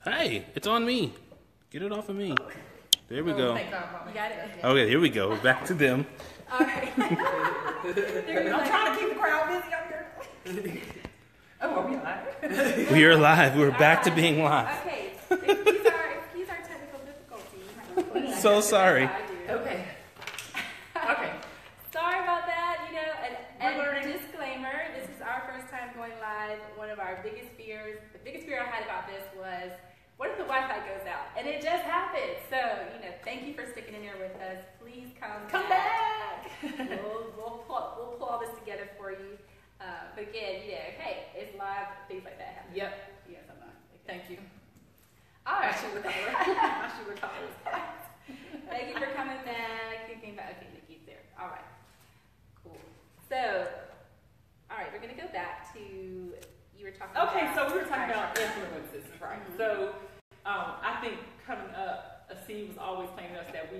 Hey, it's on me. Get it off of me. There we go. Thank God, Mama. You got it? Okay, here we go. Back to them. All right. I'm trying to keep the crowd busy up here. Oh, are we alive? We are live. We're back to being live. Okay. Excuse our technical difficulties. So sorry. Okay. Okay. Sorry about that. And We're learning. disclaimer, this is our first time going live. One of our biggest fears, the biggest fear I had about this was, what if the Wi-Fi goes out? And it just happened. So, thank you for sticking in there with us. Please come back. We'll pull all this together for you. But again, hey, it's live, things like that happen. Yep. Yeah, something like that. Thank you. All right. My shoe collar is packed. Thank you for coming back. You came back. Okay, Nikki's there. All right. Cool. So, all right, we're going to go back to, you were talking Okay, about. so we were talking about influences, right? Mhm. So I think coming up, a seed was always planting us that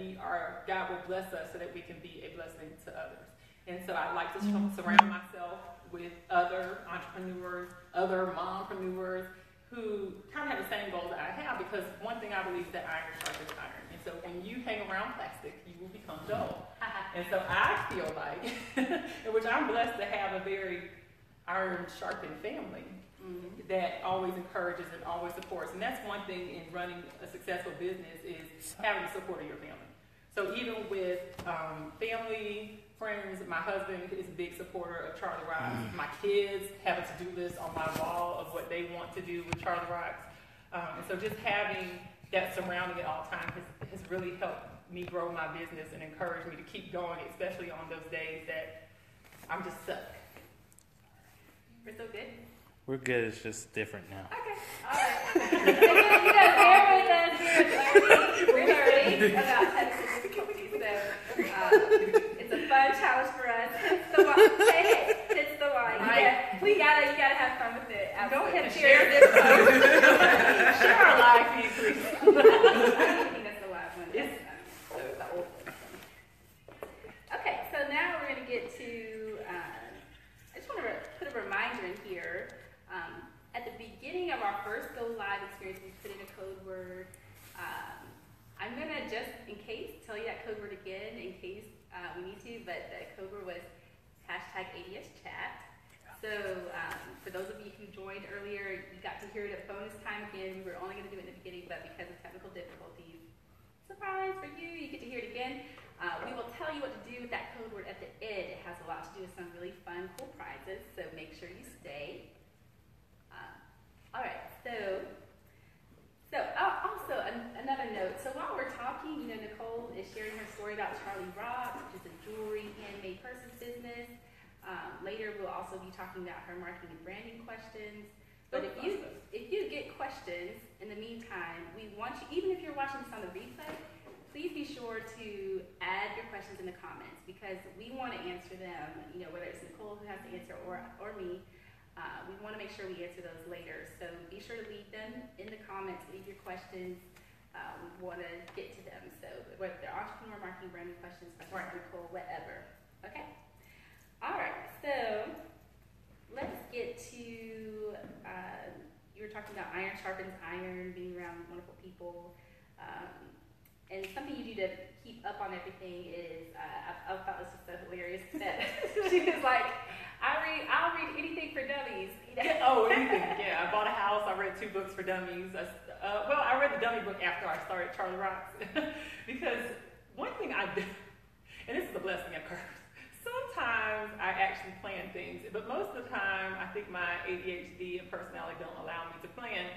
God will bless us so that we can be a blessing to others. And so I like to surround myself with other entrepreneurs, other mompreneurs who kind of have the same goals that I have, because one thing I believe is that iron sharpens iron. And so when you hang around plastic, you will become dull. And so I feel like, in which I'm blessed to have a very iron sharpened family that always encourages and always supports. And that's one thing in running a successful business, is having the support of your family. So even with family, friends, my husband is a big supporter of Charlie Rocks. My kids have a to-do list on my wall of what they want to do with Charlie Rocks. And so just having that surrounding at all times has really helped me grow my business and encourage me to keep going, especially on those days that I'm just stuck. We're so good. We're good. It's just different now. Okay. All right. Again, bear with us. We're learning about technical difficulties. So it's a fun challenge for us. Hence the why. Hey, hence the why. Right. You gotta have fun with it. Go ahead and Share share this post. Share our live feed, please. I think that's the live one. Yes. So the old one. Okay, so now we're gonna get to. I just want to put a reminder in here. At the beginning of our first Go Live experience, we put in a code word. I'm going to just, in case, tell you that code word again, in case we need to, but the code word was #ADSChat. So for those of you who joined earlier, you got to hear it at bonus time again. We were only going to do it in the beginning, but because of technical difficulties, surprise for you, you get to hear it again. We will tell you what to do with that code word at the end. It has a lot to do with some really fun, cool prizes, so make sure you stay. All right, so also another note. So while we're talking, Nicole is sharing her story about Charlie Rocks, which is a jewelry handmade purses business. Later, we'll also be talking about her marketing and branding questions. But if you get questions in the meantime, we want you, even if you're watching this on the replay, please be sure to add your questions in the comments, because we want to answer them. Whether it's Nicole who has to answer or me. We want to make sure we answer those later. So be sure to leave them in the comments, leave your questions. We want to get to them. So whether they're entrepreneur, marketing, branding questions, Nicole, whatever. Okay? All right. So let's get to, you were talking about iron sharpens iron, being around wonderful people. And something you do to keep up on everything is, I thought this was so hilarious that she was like, I'll read anything for dummies. Yeah, anything. Yeah, I bought a house. I read 2 books for dummies. I read the dummy book after I started Charlie Rocks. Because one thing I do, and this is a blessing and a curse, sometimes I actually plan things, but most of the time I think my ADHD and personality don't allow me to plan.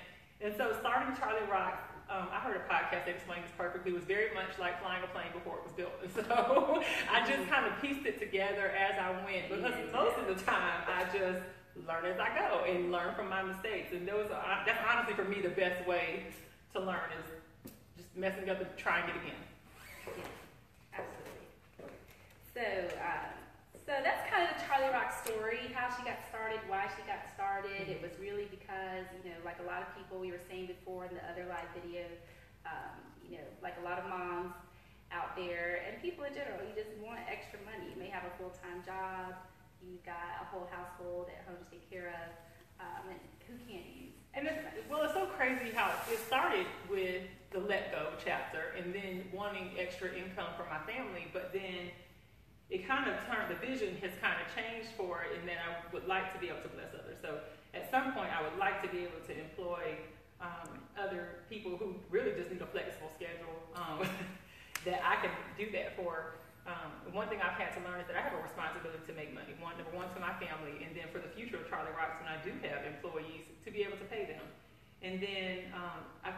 And so starting Charlie Rocks, I heard a podcast that explained this perfectly. It was very much like flying a plane before it was built. And so I just kind of pieced it together as I went, because most of the time I just learn as I go and learn from my mistakes. And that's honestly for me the best way to learn, is just messing up and trying it again. Yeah, absolutely. So that's kind of the Charlie Rocks story, how she got started, why she got started. It was really because, like a lot of people we were saying before in the other live video, like a lot of moms out there and people in general, you just want extra money. You may have a full-time job, you've got a whole household at home to take care of, and who can't use? And it's so crazy how it started. with the Let Go chapter and then wanting extra income for my family, but then it kind of turned, the vision has kind of changed for it, and then I would like to be able to bless others. So at some point, I would like to be able to employ other people who really just need a flexible schedule that I can do that for. One thing I've had to learn is that I have a responsibility to make money. Number one, to my family, and then for the future of Charlie Rocks, when I do have employees, to be able to pay them. And then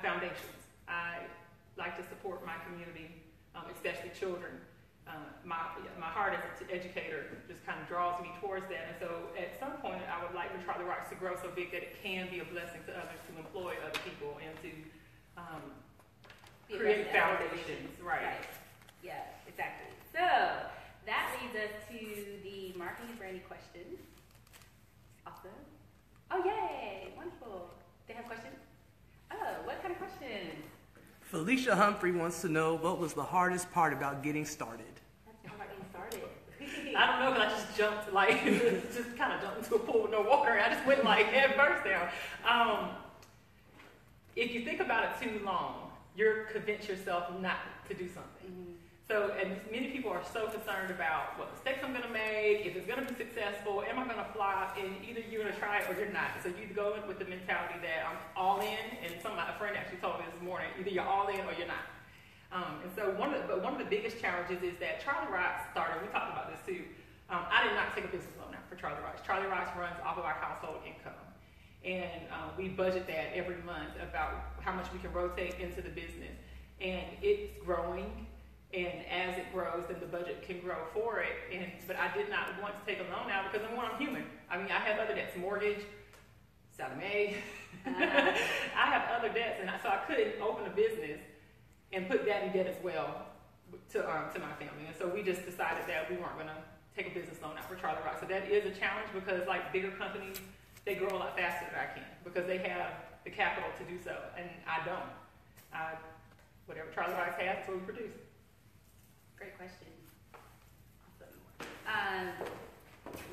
foundations. I like to support my community, especially children. My heart as an educator just kind of draws me towards that. And so at some point, I would like for Charlie Rocks to grow so big that it can be a blessing to others, to employ other people, and to create foundations. Right. Yeah, exactly. So that leads us to the marketing and branding questions. Awesome. Oh, yay. Wonderful. They have questions? Oh, what kind of questions? Felicia Humphrey wants to know, what was the hardest part about getting started? How about getting started? I don't know, because I just jumped, like, just kind of jumped into a pool with no water, and I just went, like, head first down. If you think about it too long, you're convinced yourself not to do something. Mm-hmm. So, and many people are so concerned about what mistakes I'm going to make, if it's going to be successful, am I going to flop, and either you're going to try it or you're not. So you go in with the mentality that I'm all in, and a friend actually told me this morning, either you're all in or you're not. And so one of the biggest challenges is that Charlie Rocks started, we talked about this too, I did not take a business loan out for Charlie Rocks. Charlie Rocks runs off of our household income. And we budget that every month about how much we can rotate into the business. And it's growing. And as it grows, then the budget can grow for it. But I did not want to take a loan out because I'm human. I mean, I have other debts, mortgage, Sallie Mae. I have other debts, and so I couldn't open a business and put that in debt as well to my family. And so we just decided that we weren't going to take a business loan out for Charlie Rocks. So that is a challenge because, like bigger companies, they grow a lot faster than I can because they have the capital to do so, and I don't. Whatever Charlie Rocks has, that's what we produce. Great question. Awesome.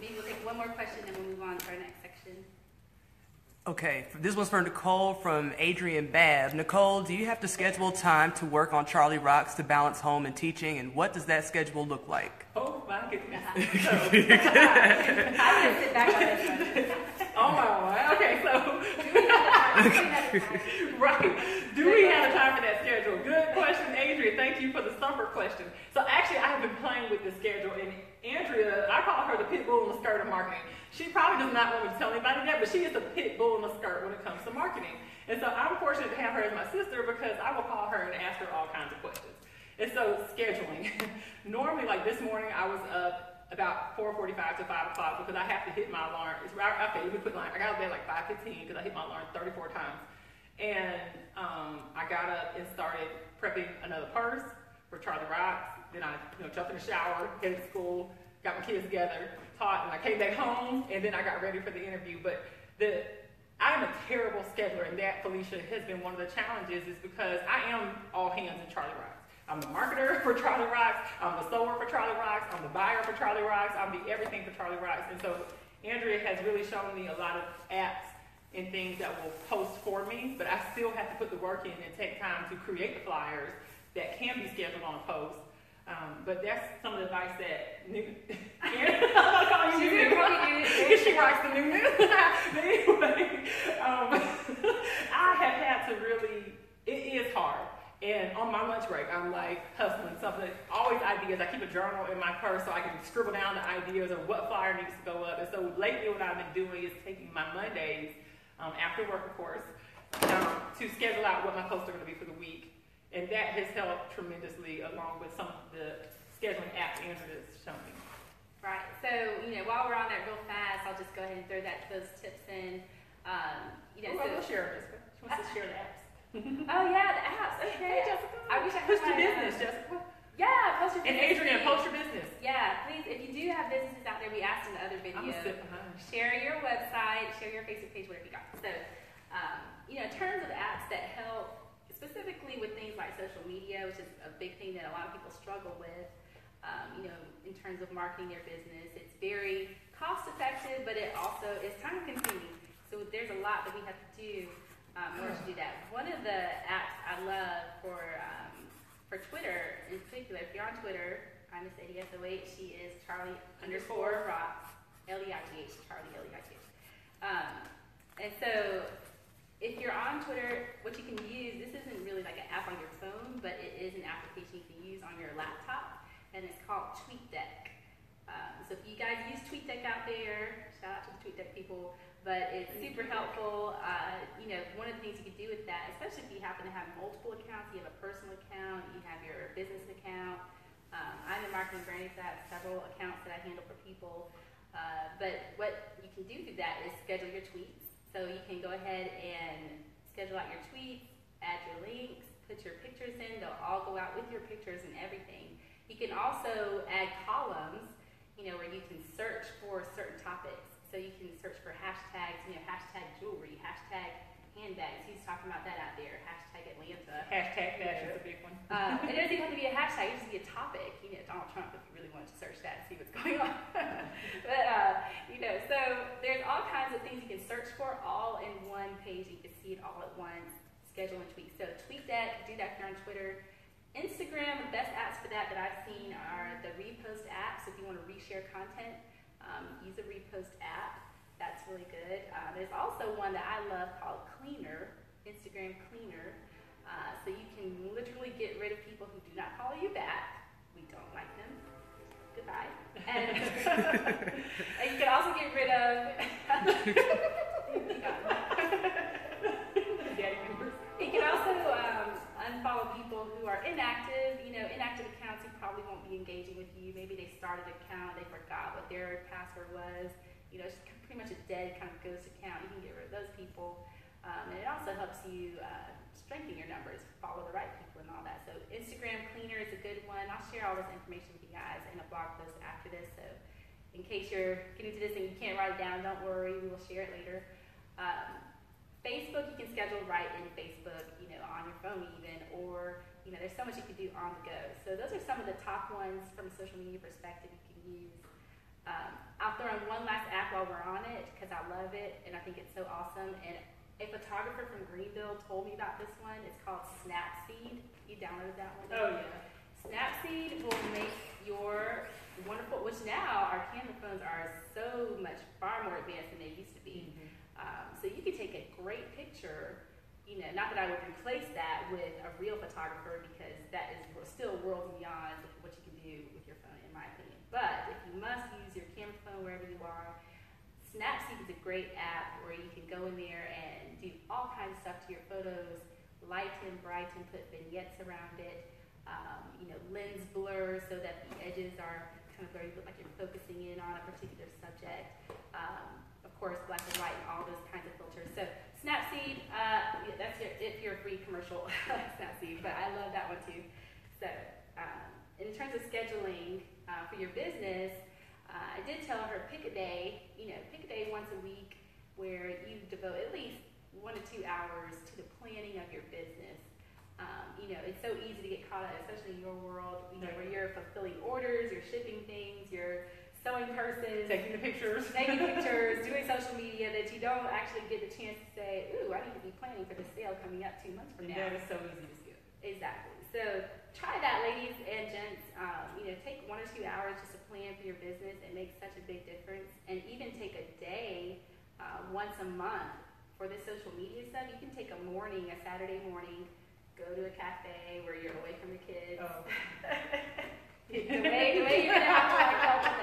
Maybe we'll take one more question and we'll move on to our next section. Okay, this one's for Nicole from Adrian Babb. Nicole, do you have to schedule time to work on Charlie Rocks to balance home and teaching, and what does that schedule look like? Oh my goodness. I'm going to sit back on this one. Oh my, okay, so. Right. Do we have time for that schedule? Good question, Adrian. Thank you for the summer question. So actually, I have been playing with the schedule, and Andrea, I call her the pit bull in the skirt of marketing. She probably does not want me to tell anybody that, but she is the pit bull in the skirt when it comes to marketing. And so I'm fortunate to have her as my sister because I will call her and ask her all kinds of questions. And so scheduling. Normally, like this morning, I was up about 4:45 to 5 o'clock because I have to hit my alarm. Okay, let me put I got out of bed like 5:15 because I hit my alarm 34 times. And I got up and started prepping another purse for Charlie Rocks. Then I jumped in the shower, headed to school, got my kids together, taught, and I came back home, and then I got ready for the interview. But I'm a terrible scheduler, and that, Felicia, has been one of the challenges is because I am all hands in Charlie Rocks. I'm the marketer for Charlie Rocks, I'm the sewer for Charlie Rocks, I'm the buyer for Charlie Rocks, I'm the everything for Charlie Rocks. And so Andrea has really shown me a lot of apps and things that will post for me, but I still have to put the work in and take time to create the flyers that can be scheduled on a post. But that's some of the advice that I'm gonna call you New because she rocks the new. But anyway, I have had to really. It is hard. And on my lunch break, I'm like hustling something, always ideas. I keep a journal in my purse so I can scribble down the ideas of what flyer needs to go up. And so lately what I've been doing is taking my Mondays, after work of course, to schedule out what my posts are going to be for the week. And that has helped tremendously along with some of the scheduling apps Andrea has shown me. Right, so while we're on that real fast, I'll just go ahead and throw those tips in. We'll share this. She wants to share the apps. Oh yeah, the apps. Okay. Hey, Jessica. I wish I post had your business, Jessica. Yeah, post your and business. And Adrian, post your business. Yeah, please. If you do have businesses out there, we asked in the other video. I'm gonna sit behind. Share your website, share your Facebook page, whatever you got. So, in terms of apps that help, specifically with things like social media, which is a big thing that a lot of people struggle with. In terms of marketing their business, it's very cost effective, but it also is time consuming. So there's a lot that we have to do in order to do that. One of the apps I I love for Twitter in particular. If you're on Twitter, I'm Miss ADSOH. She is Charlie_Rocks, L-E-I-G-H, Charlie L-E-I-G-H. And so if you're on Twitter, what you can use, this isn't really like an app on your phone, but it is an application you can use on your laptop, and it's called TweetDeck. So if you guys use TweetDeck out there, shout out to the TweetDeck people, but it's super helpful. One of the things you can do with that, especially if you happen to have multiple accounts, you have a personal account, you have your business account. I'm in marketing and branding, so I have several accounts that I handle for people. But what you can do through that is schedule your tweets. So you can go ahead and schedule out your tweets, add your links, put your pictures in. They'll all go out with your pictures and everything. You can also add columns, where you can search for certain topics. So you can search for hashtags, hashtag jewelry, hashtag handbags. He's talking about that out there. Hashtag Atlanta. Hashtag fashion is a big one. It doesn't even have to be a hashtag. It just be a topic. Donald Trump, if you really wanted to search that and see what's going on. But, so there's all kinds of things you can search for all in one page. You can see it all at once. Schedule and tweet. So tweet that. Do that if you're on Twitter. Instagram, the best apps for that I've seen are the repost apps. If you want to reshare content, use the repost app. That's really good. There's also one that I love called Cleaner, Instagram Cleaner. So you can literally get rid of people who do not follow you back. We don't like them. Goodbye. And, and you can also get rid of you can also unfollow people who are inactive. Inactive accounts who probably won't be engaging with you. Maybe they started an account, they forgot what their password was. It's pretty much a dead kind of ghost account. You can get rid of those people. And it also helps you strengthen your numbers, follow the right people and all that. So Instagram Cleaner is a good one. I'll share all this information with you guys in a blog post after this. So in case you're getting to this and you can't write it down, don't worry, we will share it later. Facebook, you can schedule right in Facebook, on your phone even, or, there's so much you can do on the go. So those are some of the top ones from a social media perspective you can use. I'll throw in one last app while we're on it, because I love it, and I think it's so awesome. And a photographer from Greenville told me about this one. It's called Snapseed. You downloaded that one? Oh, yeah. Snapseed will make your wonderful, which now our camera phones are so much, far more advanced than they used to be. Mm-hmm. So you could take a great picture, not that I would replace that with a real photographer, because that is still worlds beyond what you can do with your phone, in my opinion. But if you must use your camera phone wherever you are, Snapseed is a great app where you can go in there and do all kinds of stuff to your photos, lighten, brighten, put vignettes around it, lens blur so that the edges are kind of where you look like you're focusing in on a particular subject. Of course, black and white and all those kinds of filters. So Snapseed, that's if you're a free commercial Snapseed, but I love that one too. So in terms of scheduling for your business, I did tell her pick a day, pick a day once a week where you devote at least 1 to 2 hours to the planning of your business. It's so easy to get caught up, especially in your world, where you're fulfilling orders, you're shipping things, you're sewing purses, Taking pictures, doing social media, that you don't actually get the chance to say, ooh, I need to be planning for the sale coming up 2 months from now. That is so easy to skip. Exactly. So try that, ladies and gents. Take 1 or 2 hours just to plan for your business. It makes such a big difference. And even take a day once a month for this social media stuff. You can take a morning, a Saturday morning, go to a cafe where you're away from the kids. Oh. the way you're gonna have to help with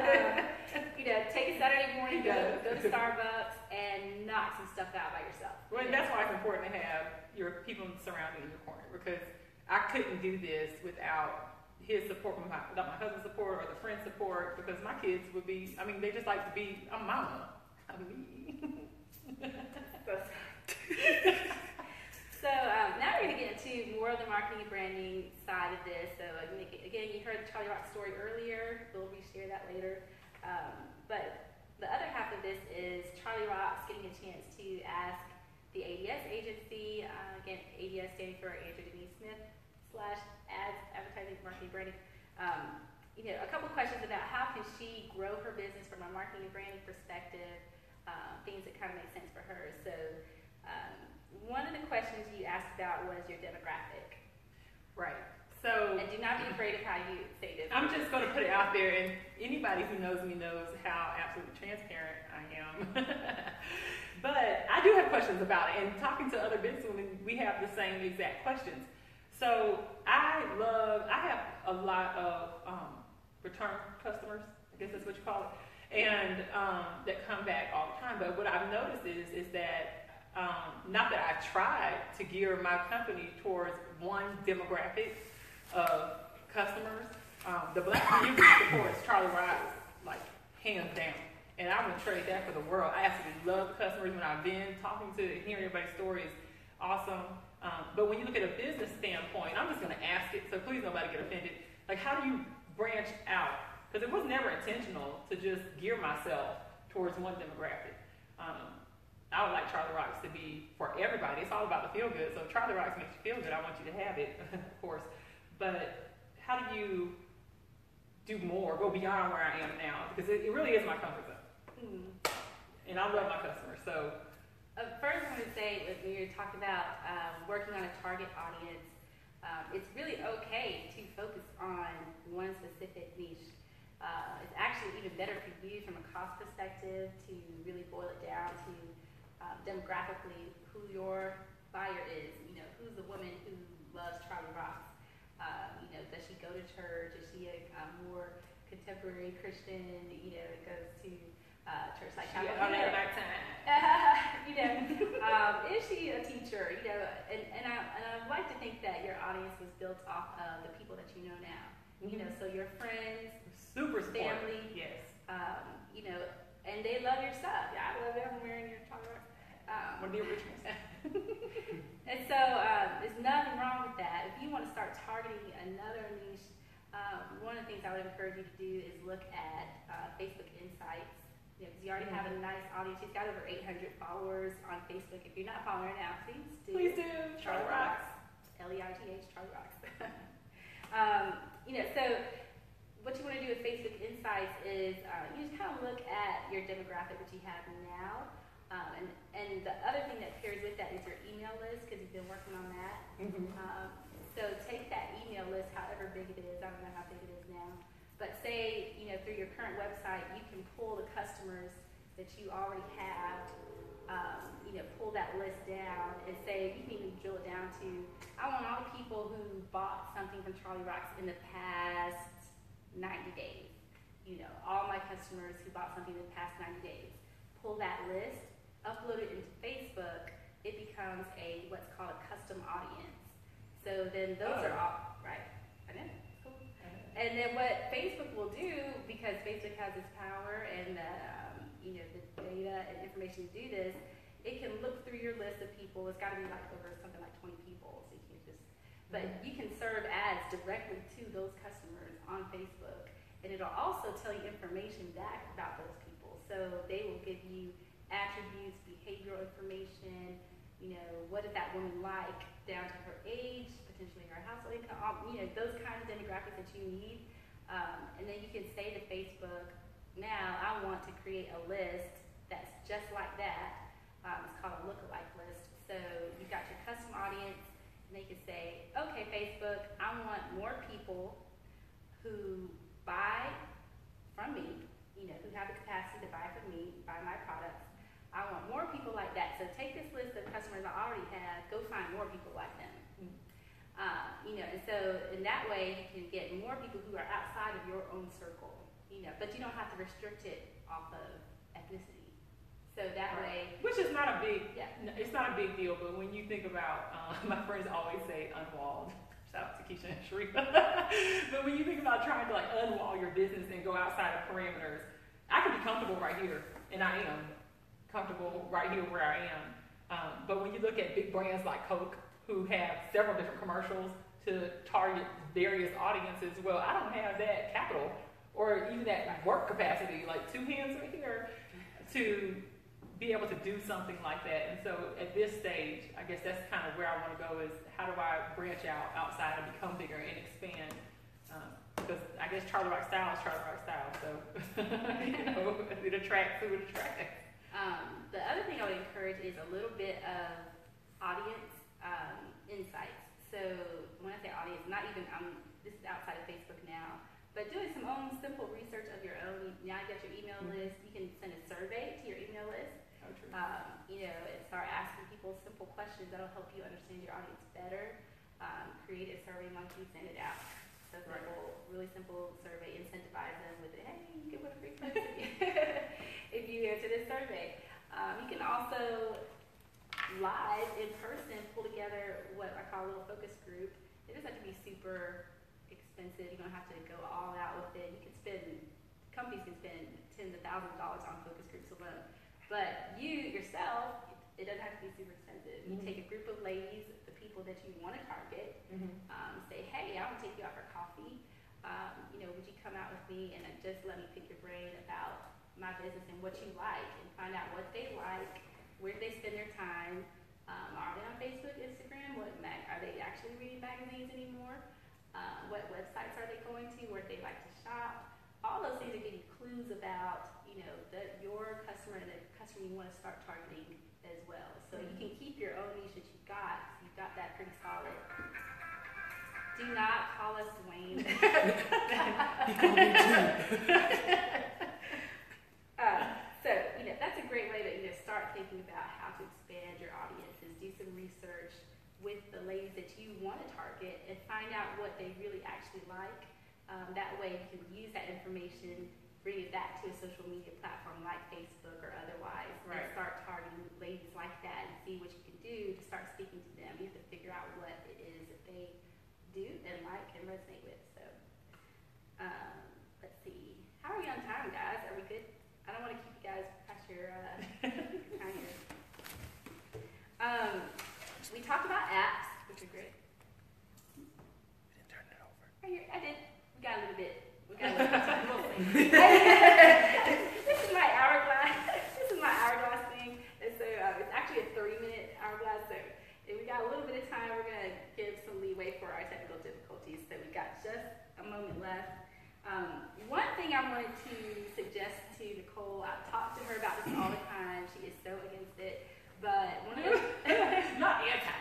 that. Take a Saturday morning, go to Starbucks and knock some stuff out by yourself. Well, and that's why it's important to have your people surrounding your corner, because I couldn't do this without his support, without my husband's support or the friend support, because my kids would be, they just like to be a mama. So now we're going to get into more of the marketing and branding side of this. So again, you heard the Charlie Rock story earlier. We'll reshare that later. But the other half of this is Charlie Rock's getting a chance to ask the ADS agency, again, ADS standing for Andrew Denise Smith /ads, advertising, marketing, branding. A couple questions about how can she grow her business from a marketing and branding perspective, things that kind of make sense for her. So one of the questions you asked about was your demographic. Right. So And do not be afraid of how you say this. I'm just going to put it out there, and anybody who knows me knows how absolutely transparent I am. But I do have questions about it, and talking to other businesswomen, we have the same exact questions. So I have a lot of return customers, I guess that's what you call it, and that come back all the time. But what I've noticed is that not that I try to gear my company towards one demographic of customers. The Black community supports Charlie Rocks like hands down, and I would trade that for the world. I absolutely love the customers. When I've been talking to and hearing everybody's stories, awesome. But when you look at a business standpoint, I'm just going to ask it, so please nobody get offended. Like, how do you branch out? Because it was never intentional to just gear myself towards one demographic. I would like Charlie Rocks to be for everybody. It's all about the feel good. So if Charlie Rocks makes you feel good, I want you to have it, of course. But how do you do more, go beyond where I am now? Because it really is my comfort zone. And I love my customers. So first, I'm going to say, when you're talking about working on a target audience, it's really okay to focus on one specific niche. It's actually even better for you from a cost perspective to really boil it down to demographically who your buyer is. You know, who's the woman who loves Charlie Rocks? You know, does she go to church? Is she a more contemporary Christian? You know, goes to church like on that night time. You know, is she a teacher? You know, and I like to think that your audience was built off of the people that you know now. You know, so your friends, super supportive. family, Yes. you know, and they love your stuff. Yeah, I love it. I'm wearing your Charlie Rocks. One of the originals. And so there's nothing wrong with that. If you want to start targeting another niche, one of the things I would encourage you to do is look at Facebook Insights. You know, 'cause you already have a nice audience. She's got over 800 followers on Facebook. If you're not following her now, please do. Please do. Charlie Rocks. Leith, Charlie Rocks. You know, so what you want to do with Facebook Insights is you just kind of look at your demographic that you have now. And the other thing that pairs with that is your email list, because you've been working on that. So take that email list, however big it is. I don't know how big it is now. But say, you know, through your current website, you can pull the customers that you already have, you know, pull that list down and say, you can even drill it down to, I want all the people who bought something from Charlie Rocks in the past 90 days. You know, all my customers who bought something in the past 90 days. Pull that list, upload it into Facebook, it becomes what's called a custom audience. So then those are all, right, I know, cool. And then what Facebook will do, because Facebook has this power and you know, the data and information to do this, it can look through your list of people. It's got to be like over something like 20 people, so you can just, but you can serve ads directly to those customers on Facebook, and it'll also tell you information back about those people. So they will give you attributes, behavioral information, you know, what is that woman like, down to her age, potentially her household income, you know, those kinds of demographics that you need. And then you can say to Facebook, now I want to create a list that's just like that. It's called a lookalike list. So you've got your custom audience, and they can say, okay, Facebook, I want more people who buy from me, you know, who have the capacity to buy from me, buy my products. I want more people like that. So take this list of customers I already have, go find more people like them. You know, and so in that way you can get more people who are outside of your own circle, you know, but you don't have to restrict it off of ethnicity. So that way, which is not a big, it's not a big deal, but when you think about, my friends always say unwalled. Shout out to Keisha and Sharif. But when you think about trying to like unwall your business and go outside of parameters, I can be comfortable right here, and I am comfortable right here where I am. But when you look at big brands like Coke, who have several different commercials to target various audiences, well, I don't have that capital or even that work capacity, like two hands right here, to be able to do something like that. And so at this stage, I guess that's kind of where I want to go, is how do I branch out outside and become bigger and expand? Because I guess Charlie Rock style is Charlie Rock style, so you know, it attracts who it attracts. The other thing I would encourage is a little bit of audience this is outside of Facebook now, but doing some own simple research of your own. Now you got your email list. You can send a survey to your email list. And start asking people simple questions that'll help you understand your audience better. Create a survey monkey, send it out. So really simple survey, incentivize them with it. Hey, you get one free person if you answer this survey. You can also live in person pull together what I call a little focus group. It doesn't have to be super expensive. You don't have to go all out with it. Companies can spend tens of thousands of dollars on focus groups alone. But you yourself, it doesn't have to be super expensive. You take a group of ladies, the people that you want to target, say, hey, I want to take you out for coffee. Would you come out with me and just let me pick your brain about my business and what you like, and find out what they like, where they spend their time. Are they on Facebook, Instagram? Are they actually reading magazines anymore? What websites are they going to? Where they like to shop? All those things are giving clues about your customer and the customer you want to start targeting as well. So you can keep your own niche that you've got. You've got that pretty solid. Do not call us Dwayne. He called me too. That's a great way to start thinking about how to expand your audiences. Do some research with the ladies that you want to target and find out what they really actually like. That way you can use that information, bring it back to a social media platform like Facebook or otherwise, and start targeting ladies like that and see what you can do to start speaking to them. You have to figure out what it is that they do and like and resonate with. So, let's see. How are we on time, guys? Are we good? I don't want to keep you guys past your time here. We talked about apps, which are great. We didn't turn it over. I did. We got a little bit of time. We'll see. This is my hourglass thing. And so it's actually a 3-minute hourglass. So if we got a little bit of time, we're going to give some leeway for our technical difficulties. So we got just a moment left. One thing I wanted to suggest to Nicole, I've talked to her about this all the time. She is so against it. But one of the Not anti.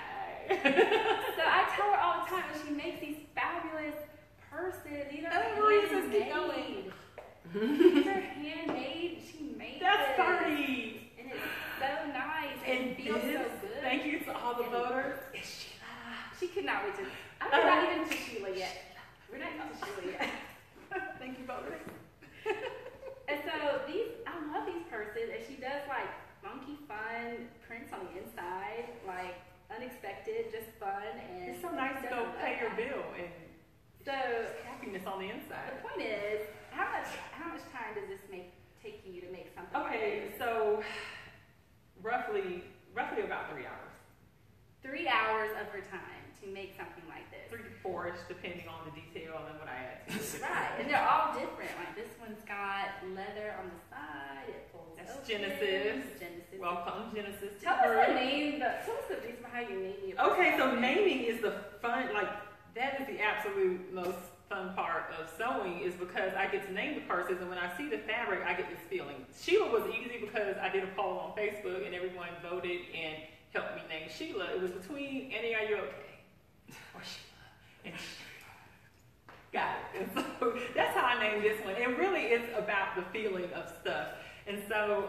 So I tell her all the time when she makes these fabulous purses, these are handmade. These are handmade. She made That's this. funny. And it's so nice and it feels so good. Thank you to all the voters. She could not wait to. I'm not even to Sheila yet. We're not even to Sheila yet. Thank you, voters. And so I love these purses, and she does like funky, fun prints on the inside, like unexpected, just fun, and It's so nice to go pay your bill and so happiness on the inside. the point is, how much time does this take you to make something? Okay, like this? so roughly about 3 hours. 3 hours of her time to make something like this. 3 to 4-ish, depending on the detail and what I add to it. Right, and they're all different. Like this one's got leather on the side. It folds That's open. Genesis. Genesis. Welcome, Genesis. Tell us the name. Tell us the reason how you name your. Okay, so naming is the fun, that is the absolute most fun part of sewing, is because I get to name the purses, and when I see the fabric, I get this feeling. Sheila was easy because I did a poll on Facebook, and everyone voted and helped me name Sheila. It was between Annie, are you okay? Or Sheila. And Sheila. Got it. And so that's how I named this one. And really it's about the feeling of stuff. And so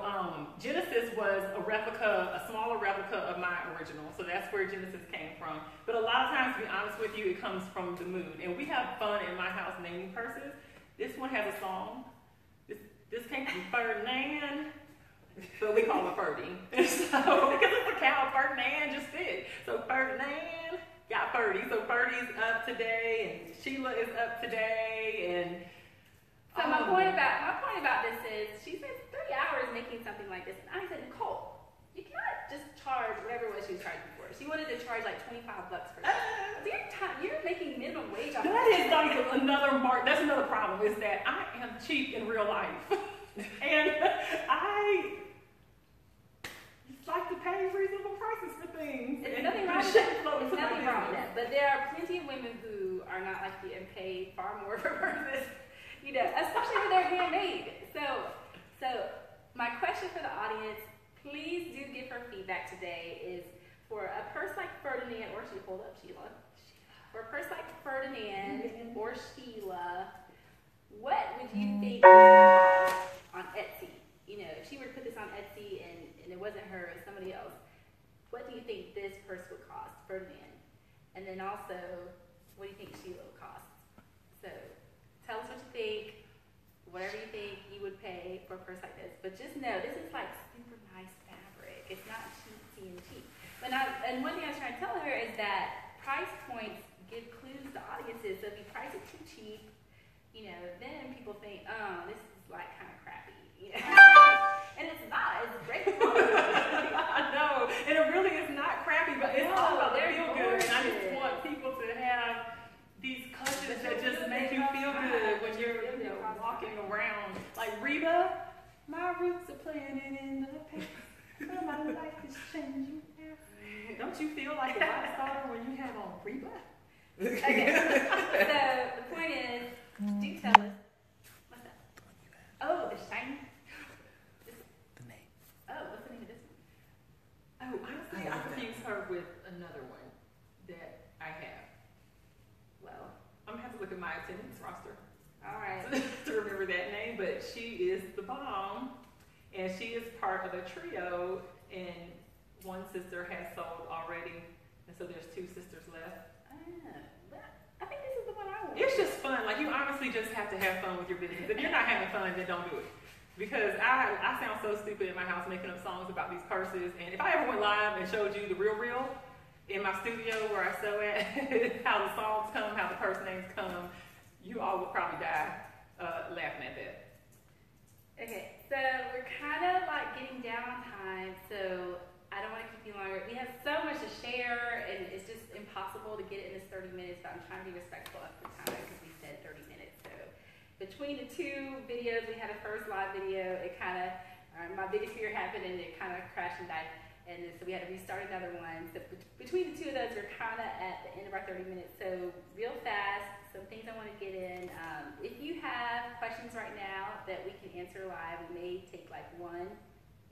Genesis was a smaller replica of my original. So that's where Genesis came from. But a lot of times, to be honest with you, it comes from the mood. And we have fun in my house naming purses. This one has a song. This came from Ferdinand. But we call her Ferdy. So, because it's a cow, Ferdinand just fit. So Ferdinand got Ferdy. So Ferdy's up today, and Sheila is up today, and So my point about this is, she spent 3 hours making something like this, and I said, Nicole, you cannot just charge whatever it was she was charging for. She wanted to charge like $25 for this. You're making minimum wage off. That is like another mark. That's another problem, is that I am cheap in real life, and I like to pay reasonable prices for things. There's nothing wrong with that. But there are plenty of women who are not like you and pay far more for purses, especially when they're handmade. So my question for the audience, please do give her feedback today, is for a purse like Ferdinand, or she hold up, Sheila. for a purse like Ferdinand or Sheila, what would you think it would cost on Etsy? You know, if she were to put this on Etsy and it wasn't her, it was somebody else, what do you think this purse would cost, Ferdinand? And then also, what do you think Sheila would cost? So tell us what you think, whatever you think you would pay for a purse like this. But just know, this is like super nice fabric. It's not cheapy and cheap. And one thing I was trying to tell her is that price points give clues to audiences. So if you price it too cheap, you know, then people think, oh, this is like kind of crappy. You know? And it's not. It's great quality. I know, and it really is not crappy, but it's all about the they're feel good. And I just gorgeous. want people to have these clutches that just make you feel good when you're, you know, walking around. Like Reba, my roots are playing in the past. My life is changing. Don't you feel like a rock star when you have on Reba? Okay. So the point is, do tell us. What's that? Oh, the shiny. The name. Oh, what's the name of this one? Oh, honestly, I confuse her with another one that I have. Well, I'm gonna have to look at my attendance roster all right. to remember that name, but she is the bomb, and she is part of a trio, and one sister has sold already, and so there's 2 sisters left. But I think this is the one I want. It's just fun. Like, you honestly just have to have fun with your business. If you're not having fun, then don't do it. Because I sound so stupid in my house making up songs about these purses, and if I ever went live and showed you the real in my studio where I sew at, how the songs come, how the purse names come, you all would probably die laughing at that. Okay, so we're kind of like getting down on time, so I don't want to keep you longer. We have so much to share, and it's just impossible to get it in this 30 minutes, but I'm trying to be respectful of the time because we said 30 minutes. So between the 2 videos, we had a first live video, it kind of, my biggest fear happened, and it kind of crashed and died. And then, so we had to restart another one. So between the 2 of those, we're kind of at the end of our 30 minutes. So real fast, some things I want to get in. If you have questions right now that we can answer live, we may take like 1,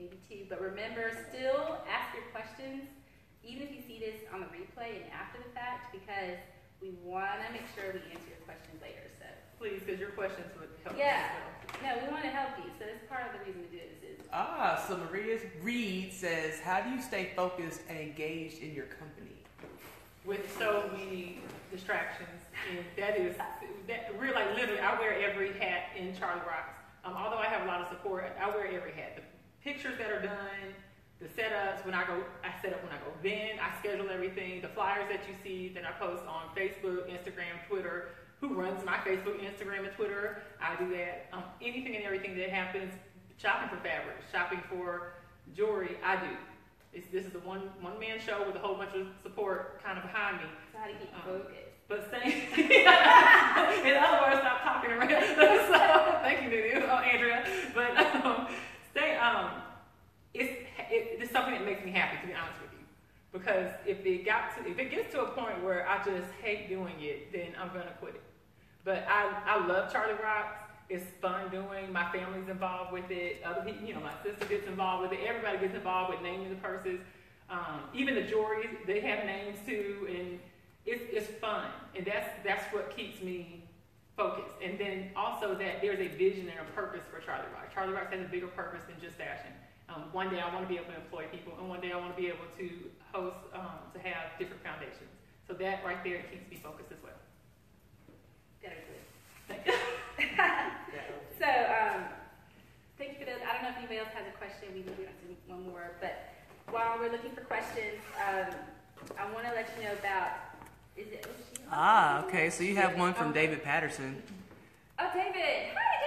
maybe 2. But remember, still ask your questions, even if you see this on the replay and after the fact, because we want to make sure we answer your questions later. So Please, because your questions would help yeah, me as no, we want to help you. So that's part of the reason we do this. So Maria Reed says, how do you stay focused and engaged in your company? with so many distractions, and that we're like literally, I wear every hat in Charlie Rocks. Although I have a lot of support, I wear every hat. The pictures that are done, the setups, I set up when I go vend, I schedule everything, the flyers that you see that I post on Facebook, Instagram, Twitter. Who runs my Facebook, Instagram, and Twitter? I do that. Anything and everything that happens, shopping for fabric, shopping for jewelry, I do. This is a one-man show with a whole bunch of support kind of behind me. So how do you keep focused? But in other words, stop talking around. So, thank you, Nunu. Oh, Andrea. But it's something that makes me happy, to be honest with you. Because if it gets to a point where I just hate doing it, then I'm gonna quit it. But I love Charlie Rocks. It's fun doing. My family's involved with it. Other people, my sister gets involved with it. Everybody gets involved with naming the purses. Even the jewelry, they have names too, and it's fun. And that's what keeps me focused. And then also that there's a vision and a purpose for Charlie Rocks. Charlie Rocks has a bigger purpose than just fashion. One day I want to be able to employ people, and one day I want to be able to host, to have different foundations. So that right there keeps me focused as well. That is good. Thank you. So, thank you for those. I don't know if anybody else has a question. We have to do one more. But while we're looking for questions, I want to let you know about, Okay. So you have one from David Patterson. Oh, David. Hi,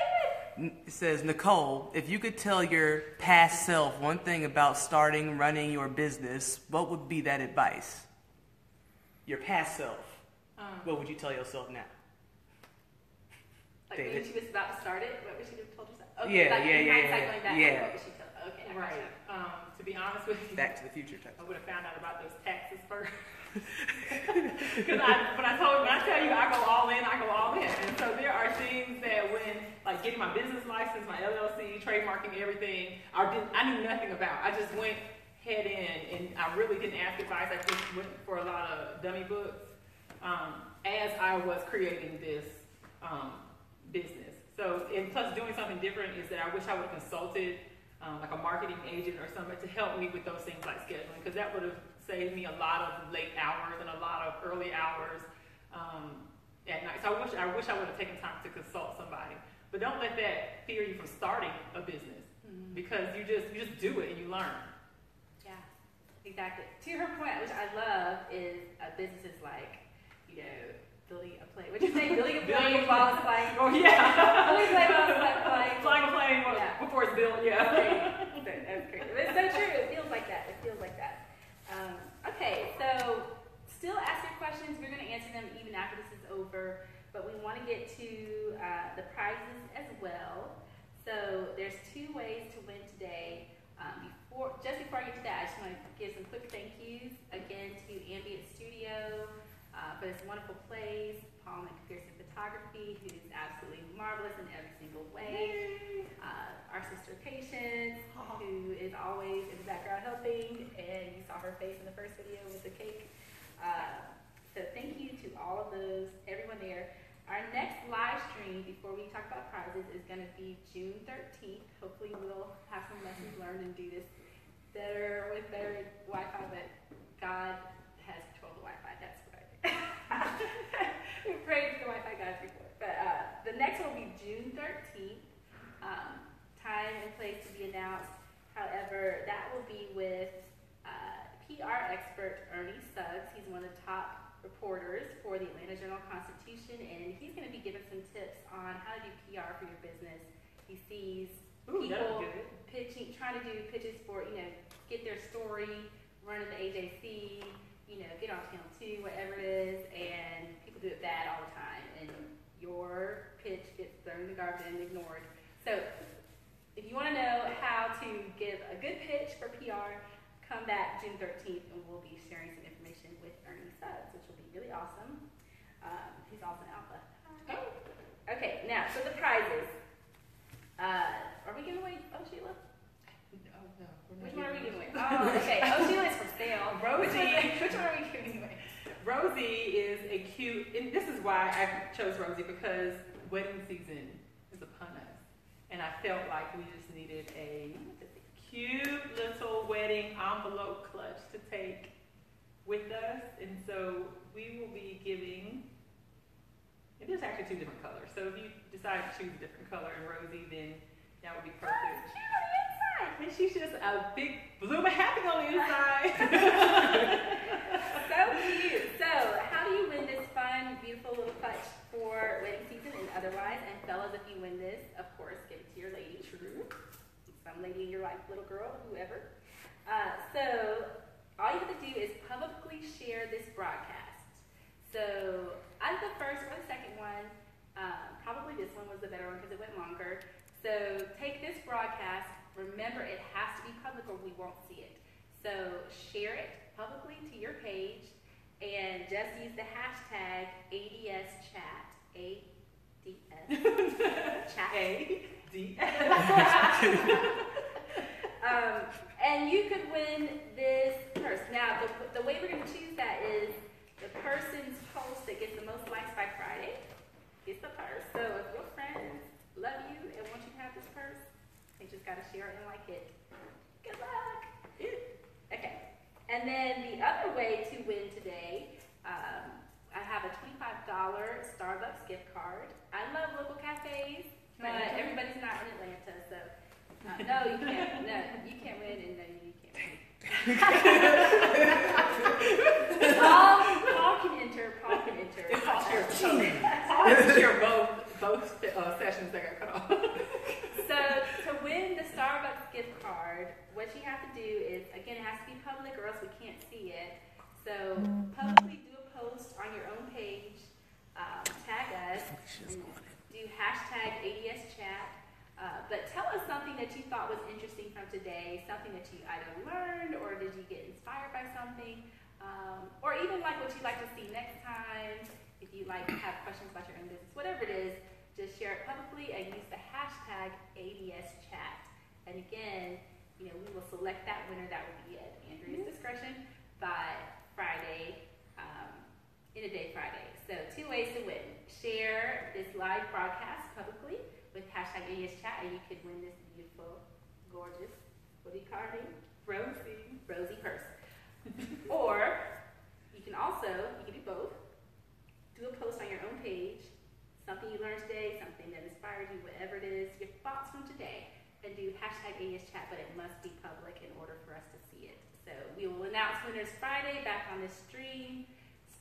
David. It says, Nicole, if you could tell your past self one thing about running your business, what would be that advice? Your past self. What would you tell yourself now? Like David. when she was about to start it, what would she have told herself? Yeah, Okay, like yeah, in yeah, hindsight, yeah, going back, yeah. what would she tell? Okay, I Right. gotcha. To be honest with you, Back to the future type. I would have found out about those taxes first. Because when I tell you I go all in, I go all in. And so there are things that when, like getting my business license, my LLC, trademarking, everything, I knew nothing about. I just went head in, and I really didn't ask advice. I just went for a lot of dummy books. as I was creating this business. So, and plus doing something different is that I wish I would have consulted like a marketing agent or somebody to help me with those things like scheduling, because that would have saved me a lot of late hours and a lot of early hours at night. So I wish I would have taken time to consult somebody. But don't let that fear you from starting a business, because you just do it and you learn. Yeah, exactly. To her point, which I love, is businesses like, building a plane. What you say? Building a plane while it's flying. Oh yeah. Building a plane while it's flying. Flying a plane before it's built. Yeah. That's crazy. But it's so true. It feels like that. Okay, so still ask your questions. We're going to answer them even after this is over. But we want to get to the prizes as well. So there's 2 ways to win today. Just before I get to that, I just want to give some quick thank yous again to Ambient Studio for this wonderful place, Paul McPherson Photography, who is absolutely marvelous in every single way. Our sister Patience, who is always in the background helping, and you saw her face in the first video with the cake. So thank you to all of those, everyone there. Our next live stream, before we talk about prizes, is going to be June 13th. Hopefully we'll have some lessons learned and do this better with better Wi-Fi, but God has control of the Wi-Fi. That's what I think. We prayed to the Wi-Fi guys before. But the next one will be June 13th. Time and place to be announced. However, that will be with PR expert Ernie Suggs. He's one of the top reporters for the Atlanta Journal-Constitution, and he's going to be giving some tips on how to do PR for your business. He sees people pitching, trying to do pitches for, get their story, running the AJC, get on Channel 2, whatever it is, and people do it bad all the time, and your pitch gets thrown in the garbage and ignored. So, if you want to know how to give a good pitch for PR, come back June 13th, and we'll be sharing some information with Ernie Suggs, which will be really awesome. He's also an alpha. Okay, now, so the prizes. Are we giving away Sheila? No. Which one are we giving away? Oh, okay. Sheila is for sale. Rosie. Which one are we giving away? Rosie is a cute, and this is why I chose Rosie, because wedding season is upon us. And I felt like we just needed a cute little wedding envelope clutch to take with us. And so we will be giving, and there's actually 2 different colors. So if you decide to choose a different color in Rosie, then that would be perfect. Oh, it's cute on the inside. And she's just a big bloom of happy on the inside. So cute. So how do you win this fun, beautiful little clutch for wedding season and otherwise? And fellas, if you win this, of course, give it to your lady. True. Some lady in your life, little girl, whoever. So all you have to do is publicly share this broadcast. So either the first or the second one, probably this one was the better one because it went longer. So take this broadcast. Remember, it has to be public or we won't see it. So share it publicly to your page and just use the hashtag ADSChat. Chat. And you could win this purse. Now, the way we're going to choose that is the person's post that gets the most likes by Friday gets the purse. So if your friends love you and want you to have this purse, they just got to share it and like it. Good luck. Okay. And then the other way to win today, I have a $25 Starbucks gift card. I love local cafes, but everybody's not in Atlanta, so no, you can't. No, you can't win, and no, you can't win. Paul can enter. Paul I'll share both sessions that got cut off. So to win the Starbucks gift card, what you have to do is, again, it has to be public or else we can't see it. So publicly do a post on your own page, tag us, and do hashtag ADSChat. But tell us something that you thought was interesting from today, something that you either learned or did you get inspired by something, or even like what you'd like to see next time. If you like have questions about your own business, whatever it is, just share it publicly and use the hashtag ADSChat. And again, we will select that winner. That will be at Andrea's discretion by Friday. And Win a Day Friday. So 2 ways to win. Share this live broadcast publicly with hashtag AESChat, and you could win this beautiful, gorgeous, what do you call her name? Rosie purse. Or you can do both. Do a post on your own page, something you learned today, something that inspired you, whatever it is, your thoughts from today, and do hashtag AESChat, but it must be public in order for us to see it. So we will announce winners Friday back on this stream.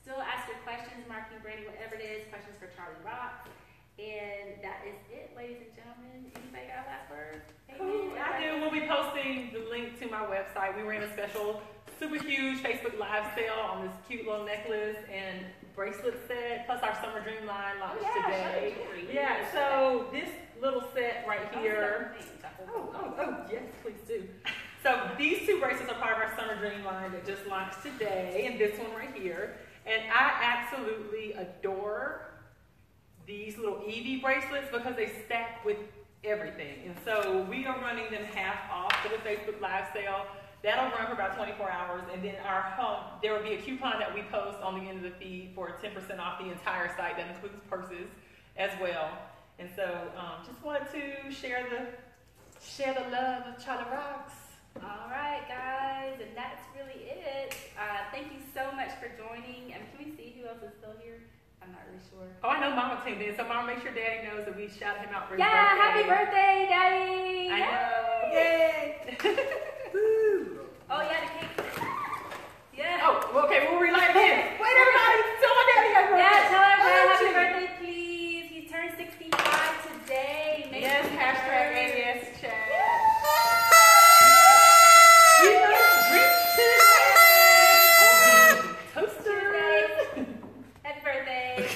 Still ask your questions, marketing, branding, whatever it is, questions for Charlie Rock. And that is it, ladies and gentlemen. Anybody got a last word? I do. We'll be posting the link to my website. We ran a special, super huge Facebook Live sale on this cute little necklace and bracelet set, plus our Summer Dream line launched today. Yeah, so this little set right here. Yes, please do. So these two bracelets are part of our Summer Dream line that just launched today, and this one right here. And I absolutely adore these little Evie bracelets because they stack with everything. And so we are running them half off for the Facebook Live sale. That'll run for about 24 hours. And then there will be a coupon that we post on the end of the feed for 10% off the entire site. That includes purses as well. And so just wanted to share the love of Charlie Rocks. All right, guys, and that's really it. Thank you so much for joining. And can we see who else is still here? I'm not really sure. Oh, I know Mama tuned in, so Mama, make sure Daddy knows that we shout him out for his birthday. Yeah, happy birthday, Daddy! I know. Yay! Oh, yeah, the cake. Yeah. Oh, okay, we'll relight again. Wait, everybody, tell my daddy happy birthday. Yeah, tell everybody happy birthday, please. He turned 65 today. Yes, hashtag AESChat. Toaster. Happy birthday.